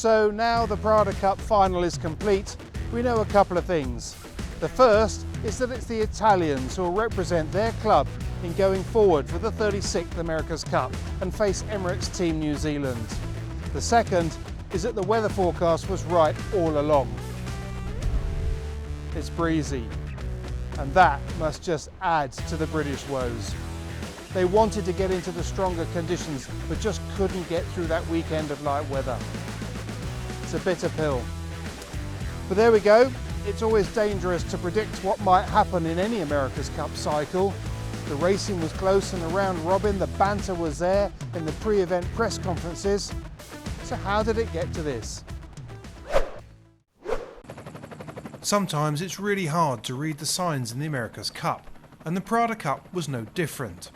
So now the Prada Cup final is complete, we know a couple of things. The first is that it's the Italians who will represent their club in going forward for the 36th America's Cup and face Emirates Team New Zealand. The second is that the weather forecast was right all along. It's breezy, and that must just add to the British woes. They wanted to get into the stronger conditions, but just couldn't get through that weekend of light weather. It's a bitter pill. But there we go. It's always dangerous to predict what might happen in any America's Cup cycle. The racing was close in the round robin, the banter was there in the pre-event press conferences. So how did it get to this? Sometimes it's really hard to read the signs in the America's Cup, and the Prada Cup was no different.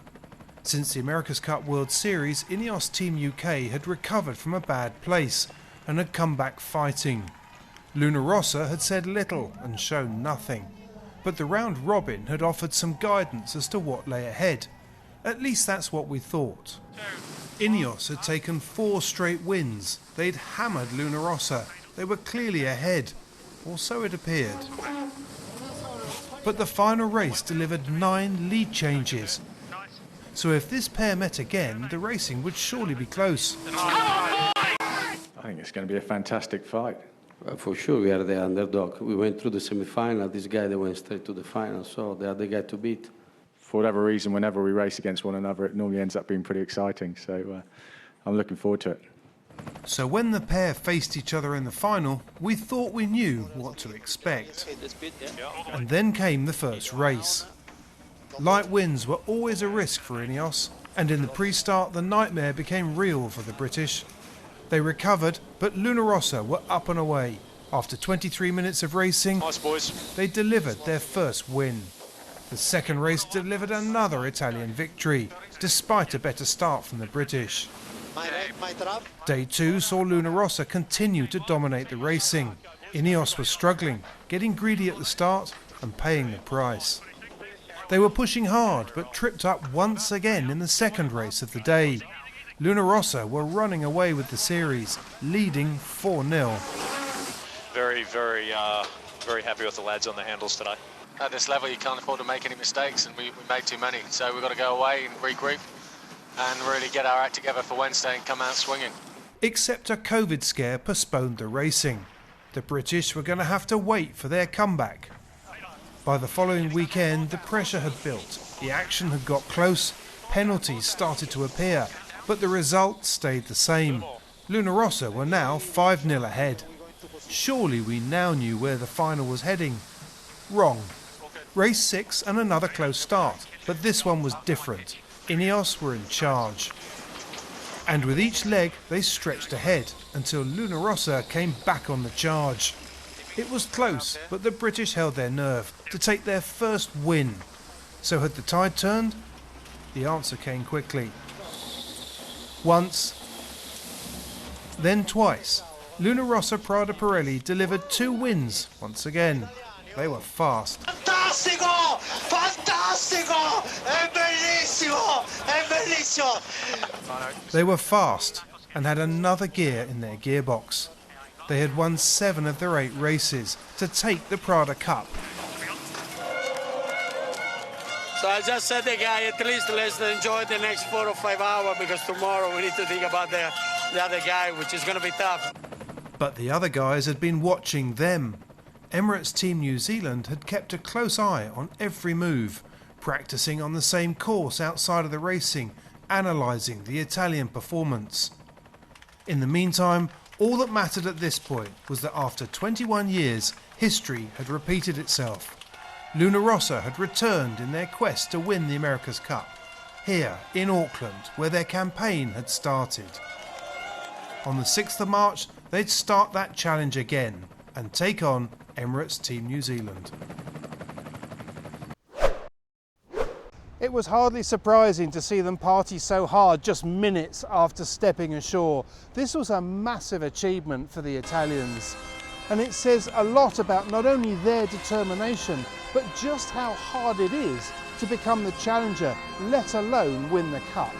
Since the America's Cup World Series, INEOS Team UK had recovered from a bad place and had come back fighting. Rossa had said little and shown nothing, but the round robin had offered some guidance as to what lay ahead. At least that's what we thought. INEOS had taken 4 straight wins. They'd hammered Rossa. They were clearly ahead, or so it appeared. But the final race delivered 9 lead changes. So if this pair met again, the racing would surely be close. I think it's going to be a fantastic fight. For sure, we are the underdog. We went through the semi-final. This guy, they went straight to the final, so they are the guy to beat. For whatever reason, whenever we race against one another, it normally ends up being pretty exciting. So I'm looking forward to it. So when the pair faced each other in the final, we thought we knew what to expect. And then came the first race. Light winds were always a risk for INEOS, and in the pre-start the nightmare became real for the British. They recovered, but Rossa were up and away. After 23 minutes of racing, nice, boys. They delivered their first win. The second race delivered another Italian victory, despite a better start from the British. Day 2 saw Rossa continue to dominate the racing. INEOS was struggling, getting greedy at the start and paying the price. They were pushing hard, but tripped up once again in the second race of the day. Rossa were running away with the series, leading 4-0. Very happy with the lads on the handles today. At this level, you can't afford to make any mistakes, and we made too many. So we've got to go away and regroup and really get our act together for Wednesday and come out swinging. Except a COVID scare postponed the racing. The British were going to have to wait for their comeback. By the following weekend, the pressure had built, the action had got close, penalties started to appear, but the result stayed the same. Rossa were now 5-0 ahead. Surely we now knew where the final was heading. Wrong. Race 6 and another close start, but this one was different. INEOS were in charge. And with each leg they stretched ahead until Rossa came back on the charge. It was close, but the British held their nerve to take their first win. So had the tide turned? The answer came quickly. Once, then twice, Rossa Prada Pirelli delivered 2 wins once again. They were fast. Fantastico! Fantastico! È bellissimo! È bellissimo! They were fast and had another gear in their gearbox. They had won 7 of their 8 races to take the Prada Cup. So I just said the guy, at least let's enjoy the next 4 or 5 hours, because tomorrow we need to think about the other guy, which is going to be tough. But the other guys had been watching them. Emirates Team New Zealand had kept a close eye on every move, practicing on the same course outside of the racing, analysing the Italian performance. In the meantime, all that mattered at this point was that after 21 years, history had repeated itself. Rossa had returned in their quest to win the America's Cup, here in Auckland, where their campaign had started. On the 6th of March, they'd start that challenge again and take on Emirates Team New Zealand. It was hardly surprising to see them party so hard just minutes after stepping ashore. This was a massive achievement for the Italians, and it says a lot about not only their determination, but just how hard it is to become the challenger, let alone win the cup.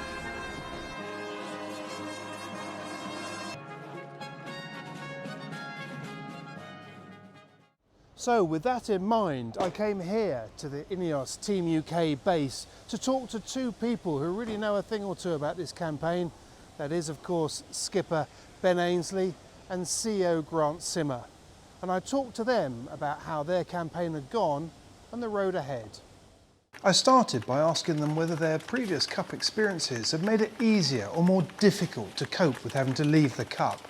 So with that in mind, I came here to the INEOS Team UK base to talk to two people who really know a thing or two about this campaign. That is, of course, skipper Ben Ainslie and CEO Grant Simmer. And I talked to them about how their campaign had gone and the road ahead. I started by asking them whether their previous Cup experiences had made it easier or more difficult to cope with having to leave the Cup.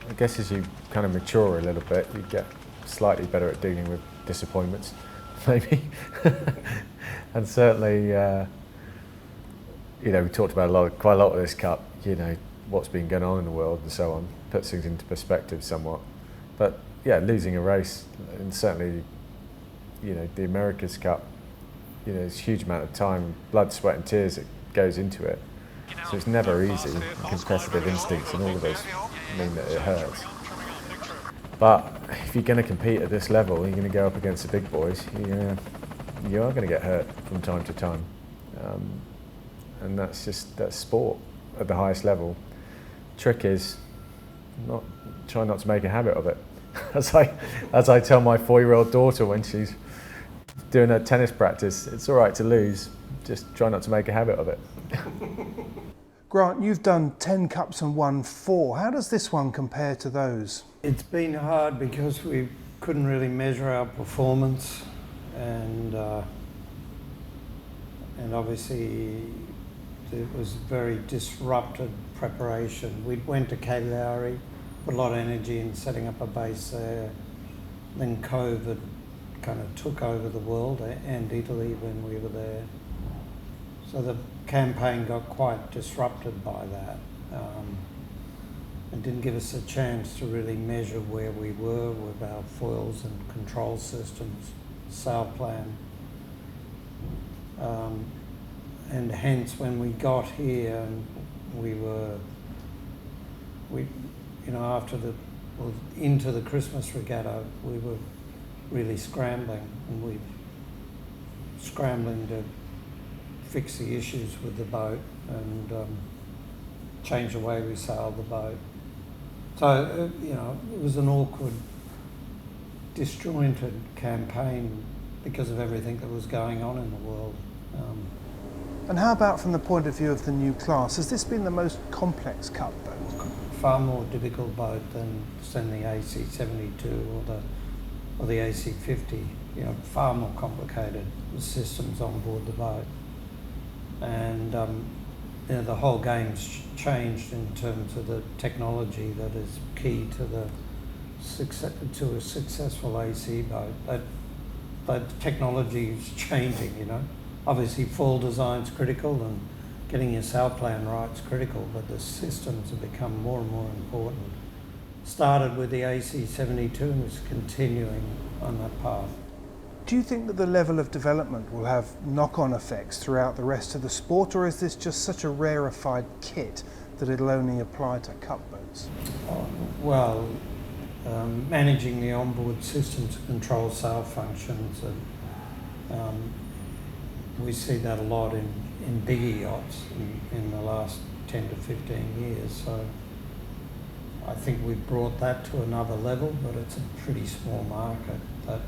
I guess as you kind of mature a little bit, you get slightly better at dealing with disappointments, maybe. And certainly, you know, we talked about quite a lot of this Cup, you know, what's been going on in the world and so on, puts things into perspective somewhat. But yeah, losing a race, and certainly, you know, the America's Cup, you know, it's a huge amount of time, blood, sweat and tears that goes into it. So it's never easy, and competitive instincts and all of those mean that it hurts. But if you're going to compete at this level, you're going to go up against the big boys, you are going to get hurt from time to time. And that's sport at the highest level. Trick is try not to make a habit of it. As I tell my 4-year-old daughter when she's doing her tennis practice, it's all right to lose, just try not to make a habit of it. Grant, you've done 10 Cups and won 4. How does this one compare to those? It's been hard because we couldn't really measure our performance, and obviously it was very disrupted preparation. We went to Cape Lowry, put a lot of energy in setting up a base there. Then COVID kind of took over the world and Italy when we were there. So the campaign got quite disrupted by that, and didn't give us a chance to really measure where we were with our foils and control systems, sail plan. And hence when we got here and into the Christmas regatta, we were really scrambling, and we scrambling to fix the issues with the boat and change the way we sailed the boat. So, you know, it was an awkward, disjointed campaign because of everything that was going on in the world. And how about from the point of view of the new class? Has this been the most complex Cup boat? Far more difficult boat than the AC-72 or the AC-50. You know, far more complicated systems on board the boat. And you know, the whole game's changed in terms of the technology that is key to a successful AC boat. That technology is changing, you know. Obviously, foil design's critical and getting your sail plan right is critical, but the systems have become more and more important. Started with the AC-72 and is continuing on that path. Do you think that the level of development will have knock-on effects throughout the rest of the sport, or is this just such a rarefied kit that it'll only apply to Cup boats? Well, managing the onboard system to control sail functions, and we see that a lot in bigger yachts in the last 10 to 15 years. So I think we've brought that to another level, but it's a pretty small market that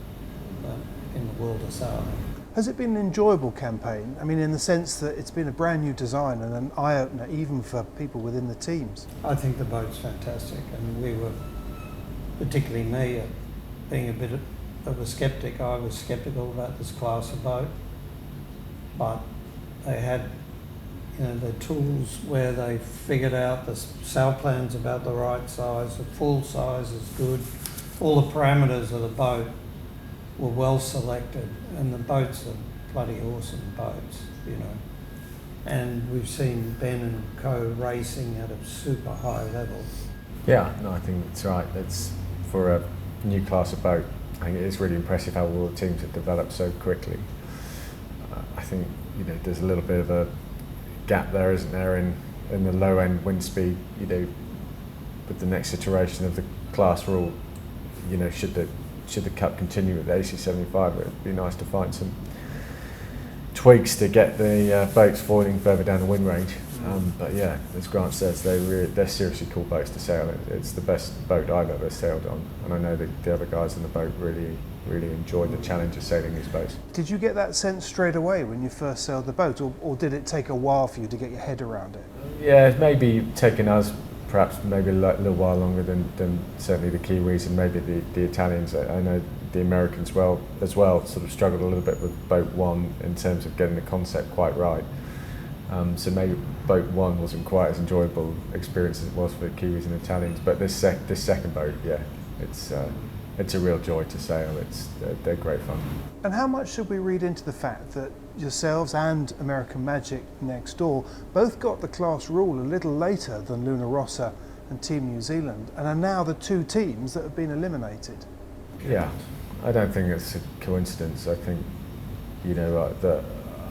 in the world of sailing. Has it been an enjoyable campaign? I mean, in the sense that it's been a brand new design and an eye-opener even for people within the teams. I think the boat's fantastic, and we were, particularly me, being a bit of a skeptic, I was skeptical about this class of boat, but they had, you know, the tools where they figured out the sail plan's about the right size, the full size is good, all the parameters of the boat were well selected, and the boats are bloody awesome boats, you know. And we've seen Ben and co racing at a super high level. Yeah, no, I think that's right. It's for a new class of boat. I think it is really impressive how all the teams have developed so quickly. I think, you know, there's a little bit of a gap there, isn't there, in the low end wind speed. You know, with the next iteration of the class rule, you know, should the Cup continue with the AC-75, it would be nice to find some tweaks to get the boats foiling further down the wind range. But yeah, as Grant says, they're seriously cool boats to sail. It's the best boat I've ever sailed on, and I know that the other guys in the boat really enjoyed the challenge of sailing these boats. Did you get that sense straight away when you first sailed the boat, or did it take a while for you to get your head around it? Yeah, it's maybe taken us perhaps maybe a little while longer than certainly the Kiwis and maybe the Italians. I know the Americans as well sort of struggled a little bit with boat one in terms of getting the concept quite right. So maybe boat one wasn't quite as enjoyable experience as it was for the Kiwis and Italians. But this second boat, yeah, it's a real joy to sail. They're great fun. And how much should we read into the fact that yourselves and American Magic next door both got the class rule a little later than Luna Rossa and Team New Zealand, and are now the two teams that have been eliminated? Yeah, I don't think it's a coincidence. I think, that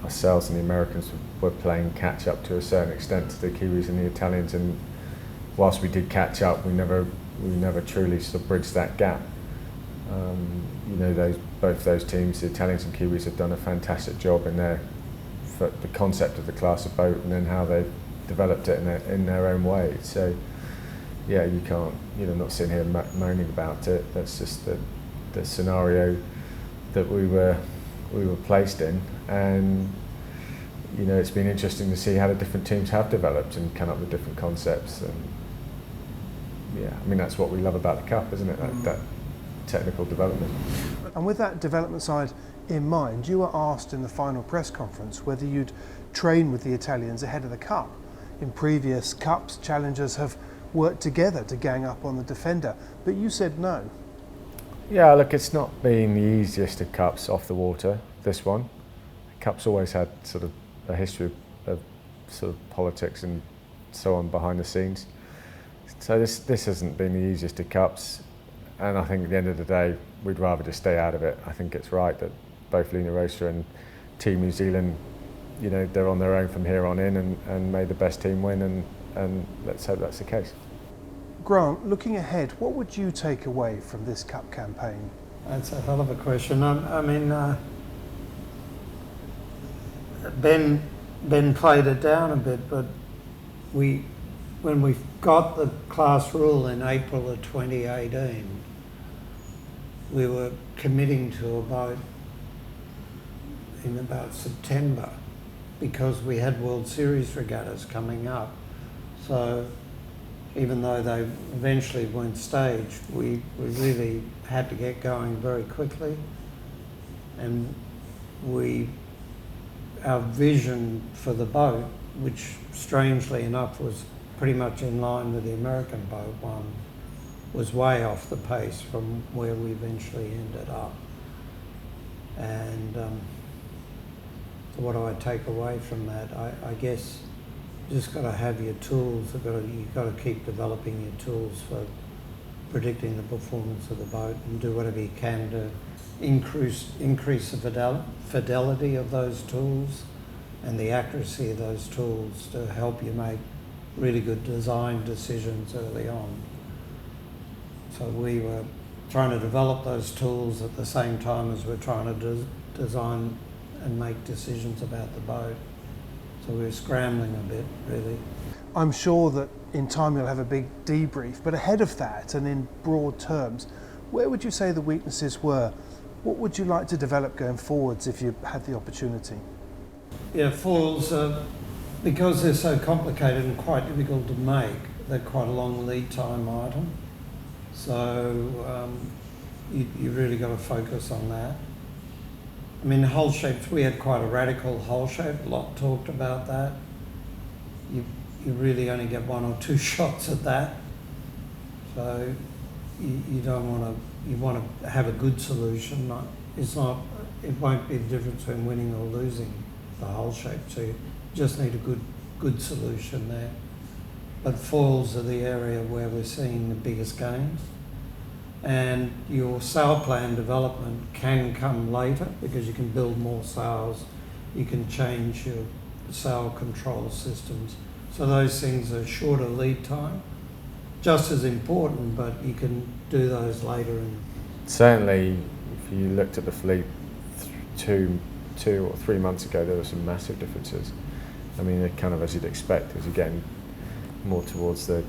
ourselves and the Americans were playing catch up to a certain extent to the Kiwis and the Italians, and whilst we did catch up, we never truly sort of bridged that gap. Both those teams, the Italians and Kiwis, have done a fantastic job in for the concept of the class of boat and then how they've developed it in their own way. So, yeah, you can't, not sitting here moaning about it. That's just the scenario that we were placed in, and it's been interesting to see how the different teams have developed and come up with different concepts. And yeah, I mean, that's what we love about the Cup, isn't it? That technical development. And with that development side in mind, you were asked in the final press conference whether you'd train with the Italians ahead of the Cup. In previous Cups, challengers have worked together to gang up on the defender, but you said no. Yeah, look, it's not been the easiest of Cups off the water, this one. Cup's always had sort of a history of sort of politics and so on behind the scenes. So this hasn't been the easiest of Cups, and I think at the end of the day, we'd rather just stay out of it. I think it's right that both Luna Rossa and Team New Zealand, they're on their own from here on in, and made the best team win, and let's hope that's the case. Grant, looking ahead, what would you take away from this Cup campaign? That's a hell of a question. I mean, Ben played it down a bit, but when we got the class rule in April of 2018, we were committing to a boat in about September because we had World Series regattas coming up. So even though they eventually weren't staged, we really had to get going very quickly. And our vision for the boat, which strangely enough was pretty much in line with the American boat one, was way off the pace from where we eventually ended up. And what do I take away from that? I guess you just got to have your tools. You've got to keep developing your tools for predicting the performance of the boat, and do whatever you can to increase the fidelity of those tools and the accuracy of those tools to help you make really good design decisions early on. So we were trying to develop those tools at the same time as we're trying to design and make decisions about the boat. So we were scrambling a bit, really. I'm sure that in time you'll have a big debrief, but ahead of that, and in broad terms, where would you say the weaknesses were? What would you like to develop going forwards if you had the opportunity? Yeah, foils, because they're so complicated and quite difficult to make, they're quite a long lead time item. So you really got to focus on that. I mean, hull shapes, we had quite a radical hull shape, a lot talked about that. You really only get one or two shots at that. So you don't want to, you want to have a good solution. It won't be the difference between winning or losing the hull shape. So you just need a good solution there. But foils are the area where we're seeing the biggest gains. And your sail plan development can come later because you can build more sails, you can change your sail control systems. So those things are shorter lead time, just as important, but you can do those later. Certainly, if you looked at the fleet 2 or 3 months ago, there were some massive differences. I mean, kind of as you'd expect, as you're getting more towards the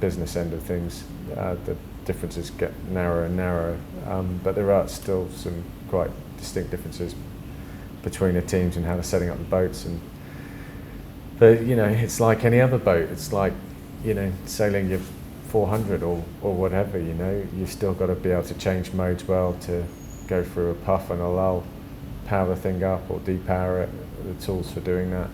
business end of things, the differences get narrower and narrower. But there are still some quite distinct differences between the teams and how they're setting up the boats. But you know, it's like any other boat. It's like, you know, sailing your 400 or whatever. You know, you've still got to be able to change modes well, to go through a puff and a lull, power the thing up or depower it. The tools for doing that.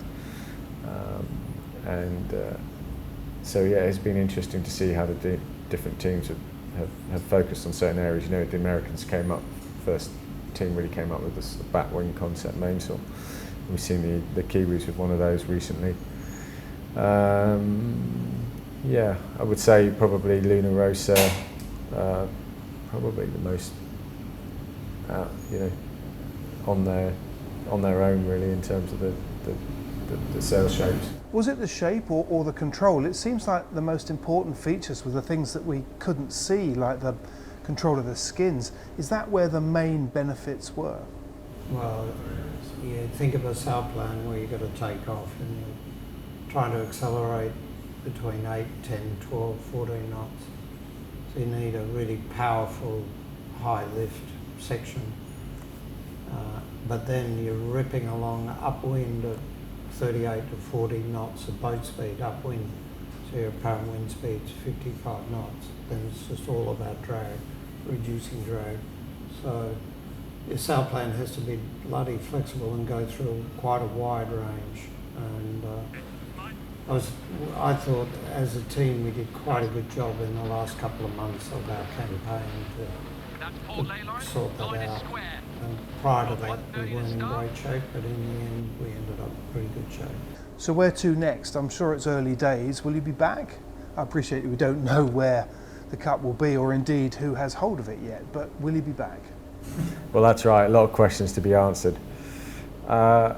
So yeah, it's been interesting to see how the different teams have focused on certain areas. You know, the Americans came up, first team really came up with this bat wing concept mainsail. We've seen the Kiwis with one of those recently. Yeah, I would say probably Luna Rossa, probably the most, you know, on their own really in terms of the sail shapes. Was it the shape or the control? It seems like the most important features were the things that we couldn't see, like the control of the skins. Is that where the main benefits were? Well, you think of a sail plan where you've got to take off and you're trying to accelerate between 8, 10, 12, 14 knots. So you need a really powerful high lift section. But then you're ripping along upwind at 38 to 40 knots of boat speed upwind. So your apparent wind speed's 55 knots. Then it's just all about drag, reducing drag. So your sail plan has to be bloody flexible and go through quite a wide range. And I thought as a team we did quite a good job in the last couple of months of our campaign to sort that out. And prior to that we weren't in great shape, but in the end we ended up in pretty good shape. So where to next? I'm sure it's early days. Will you be back? I appreciate we don't know where the Cup will be or indeed who has hold of it yet, but will you be back? Well, that's right. A lot of questions to be answered. I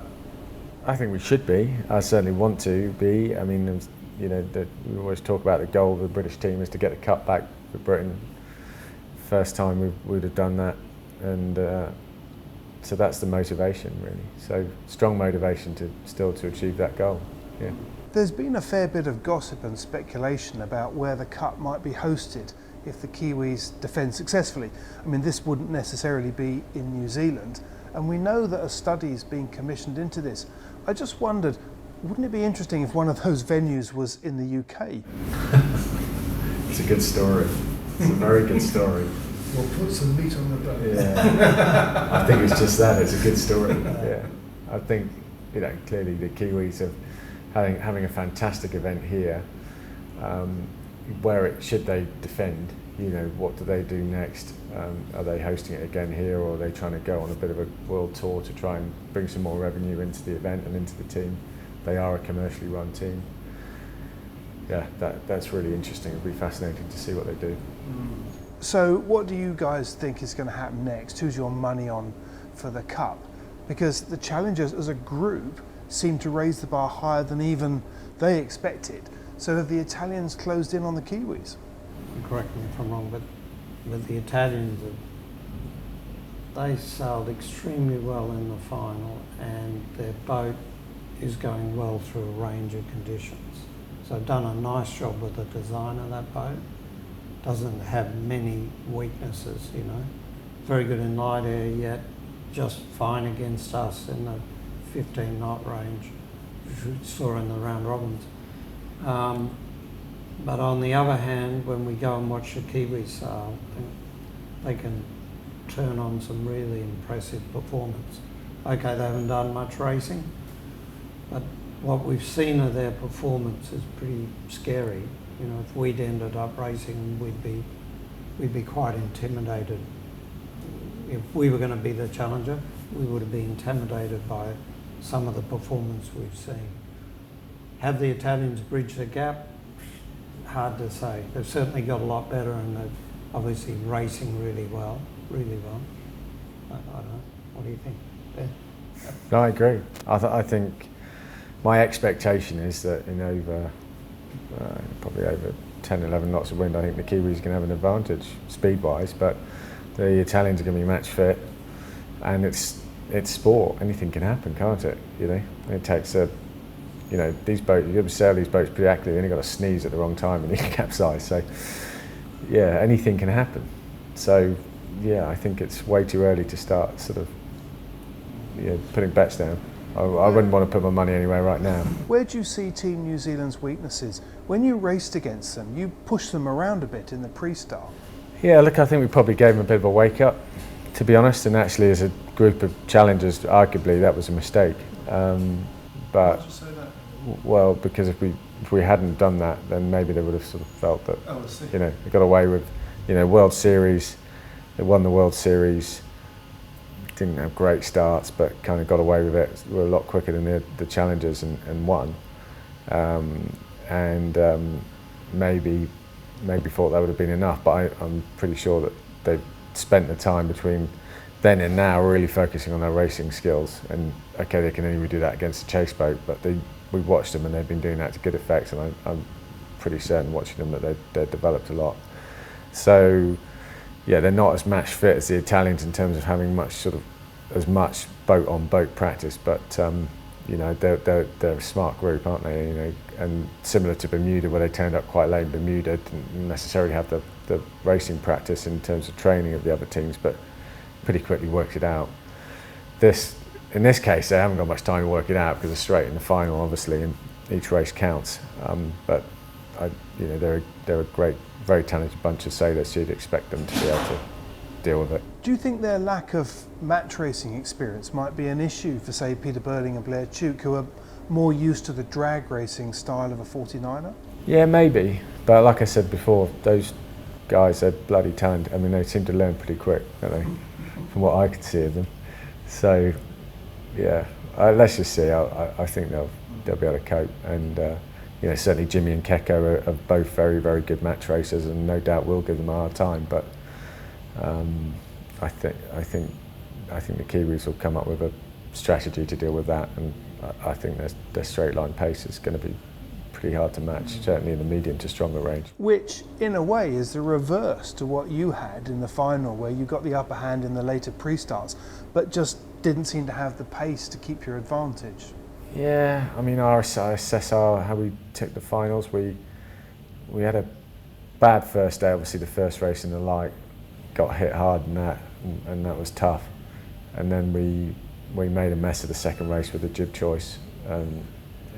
think we should be. I certainly want to be. I mean, you know, we always talk about the goal of the British team is to get the Cup back for Britain. First time we would have done that, and so that's the motivation really. So strong motivation to achieve that goal. Yeah. There's been a fair bit of gossip and speculation about where the Cup might be hosted if the Kiwis defend successfully. I mean, this wouldn't necessarily be in New Zealand, and we know that a study's being commissioned into this. I just wondered, wouldn't it be interesting if one of those venues was in the UK? It's a good story. It's a very good story. We'll put some meat on the bone. Yeah, I think it's just that. It's a good story. Yeah, I think, you know, clearly the Kiwis are having a fantastic event here. Should they defend? You know, what do they do next? Are they hosting it again here, or are they trying to go on a bit of a world tour to try and bring some more revenue into the event and into the team? They are a commercially run team. Yeah, that's really interesting. It'll be fascinating to see what they do. So what do you guys think is going to happen next? Who's your money on for the Cup? Because the challengers as a group seem to raise the bar higher than even they expected. So have the Italians closed in on the Kiwis? Correct me if I'm wrong, but the Italians, they sailed extremely well in the final, and their boat is going well through a range of conditions. So I've done a nice job with the design of that boat. Doesn't have many weaknesses, you know. Very good in light air, yet just fine against us in the 15 knot range, which we saw in the round robins. But on the other hand, when we go and watch the Kiwis sail, they can turn on some really impressive performance. Okay, they haven't done much racing, but what we've seen of their performance is pretty scary. You know, if we'd ended up racing, we'd be quite intimidated. If we were going to be the challenger, we would have been intimidated by some of the performance we've seen. Have the Italians bridged the gap? Hard to say. They've certainly got a lot better, and they're obviously racing really well, really well. I don't know. What do you think? Ben? No, I agree. I think my expectation is that in probably over 10, 11 knots of wind, I think the Kiwis can have an advantage speed-wise, but the Italians are going to be match fit, and it's sport. Anything can happen, can't it? You know, it takes a you know, these boats, you sail these boats pretty accurately, you only got to sneeze at the wrong time and you can capsize. So, yeah, anything can happen. So, yeah, I think it's way too early to start sort of, you know, putting bets down. I wouldn't want to put my money anywhere right now. Where do you see Team New Zealand's weaknesses? When you raced against them, you pushed them around a bit in the pre-start. Yeah, look, I think we probably gave them a bit of a wake-up, to be honest, and actually as a group of challengers, arguably that was a mistake. But Why did you say that? well, because if we hadn't done that, then maybe they would have sort of felt that, Oh, I see. you know, they got away with, you know, World Series, they won the World Series, didn't have great starts, but kind of got away with it. Were a lot quicker than the challengers and won, maybe thought that would have been enough. But I'm pretty sure that they've spent the time between then and now really focusing on their racing skills. And okay, they can only do that against a chase boat, but we watched them and they've been doing that to good effect. And I'm pretty certain watching them that they've developed a lot. So. Yeah, they're not as match fit as the Italians in terms of having as much boat-on-boat practice, but you know, they're a smart group, aren't they? You know, and similar to Bermuda, where they turned up quite late. Bermuda didn't necessarily have the racing practice in terms of training of the other teams, but pretty quickly worked it out. In this case, they haven't got much time to work it out because they're straight in the final, obviously, and each race counts. But you know, they're a great, very talented bunch of sailors, so you'd expect them to be able to deal with it. Do you think their lack of match racing experience might be an issue for, say, Peter Burling and Blair Tuke, who are more used to the drag racing style of a 49er? Yeah, maybe. But like I said before, those guys are bloody talented. I mean, they seem to learn pretty quick, don't they? From what I could see of them. So, yeah, let's just see. I think they'll be able to cope. And you know, certainly Jimmy and Keko are both very, very good match racers, and no doubt will give them a hard time. But I think the Kiwis will come up with a strategy to deal with that, and I think their straight line pace is going to be pretty hard to match, certainly in the medium to stronger range. Which, in a way, is the reverse to what you had in the final, where you got the upper hand in the later pre-starts, but just didn't seem to have the pace to keep your advantage. Yeah, I mean, our SSR, how we took the finals, we had a bad first day, obviously the first race in the light, got hit hard in that, and that was tough. And then we made a mess of the second race with the jib choice,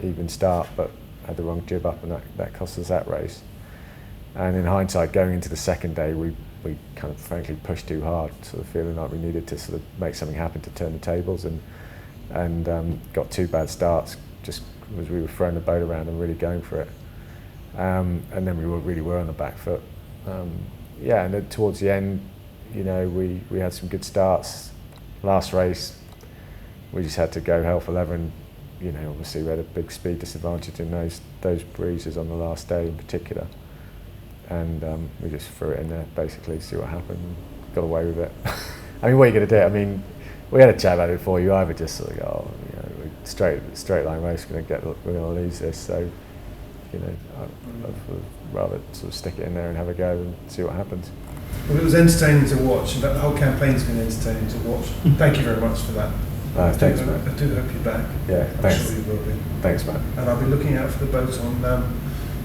even start, but had the wrong jib up, and that cost us that race. And in hindsight, going into the second day, we kind of frankly pushed too hard, sort of feeling like we needed to sort of make something happen to turn the tables, and got two bad starts just as we were throwing the boat around and really going for it. And then we really were on the back foot. Yeah, and then towards the end, you know, we had some good starts. Last race, we just had to go hell for leather, and you know, obviously we had a big speed disadvantage in those breezes on the last day in particular. And we just threw it in there basically, see what happened, and got away with it. I mean, what are you going to do? I mean, we had a chat about it before. You either just sort of go, oh, you know, straight line race, we're going to lose this. So, you know, I'd rather sort of stick it in there and have a go and see what happens. Well, it was entertaining to watch, and the whole campaign's been entertaining to watch. Thank you very much for that. Thanks, Matt. I do hope you're back. Yeah, thanks. I'm sure you will be. Thanks, Matt. And I'll be looking out for the boat on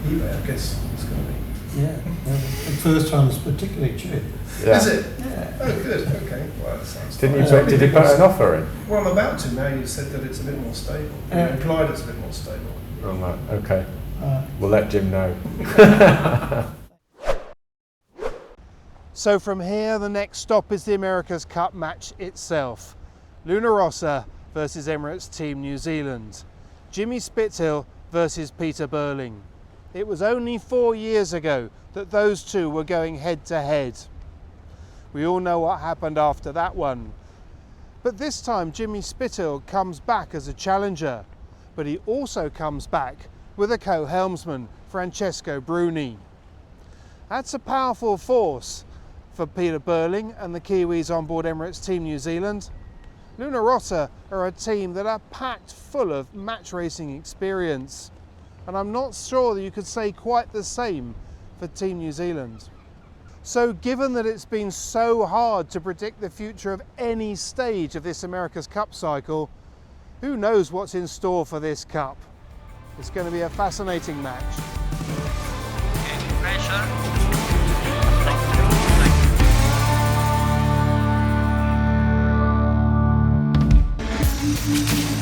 eBay, I guess it's going to be. Yeah, the first one's particularly cheap. Yeah. Is it? Yeah. Oh, good. Okay. Well, that sounds Did you fine. put an offer in? Well, I'm about to now. You said that it's a bit more stable. You implied it's a bit more stable. Right. Okay. We'll let Jim know. So from here, the next stop is the America's Cup match itself. Luna Rossa versus Emirates Team New Zealand. Jimmy Spithill versus Peter Burling. It was only 4 years ago that those two were going head to head. We all know what happened after that one. But this time Jimmy Spithill comes back as a challenger, but he also comes back with a co-helmsman, Francesco Bruni. That's a powerful force for Peter Burling and the Kiwis on board Emirates Team New Zealand. Luna Rossa are a team that are packed full of match racing experience, and I'm not sure that you could say quite the same for Team New Zealand. So given that it's been so hard to predict the future of any stage of this America's Cup cycle, who knows what's in store for this Cup? It's going to be a fascinating match. Pressure. Thank you.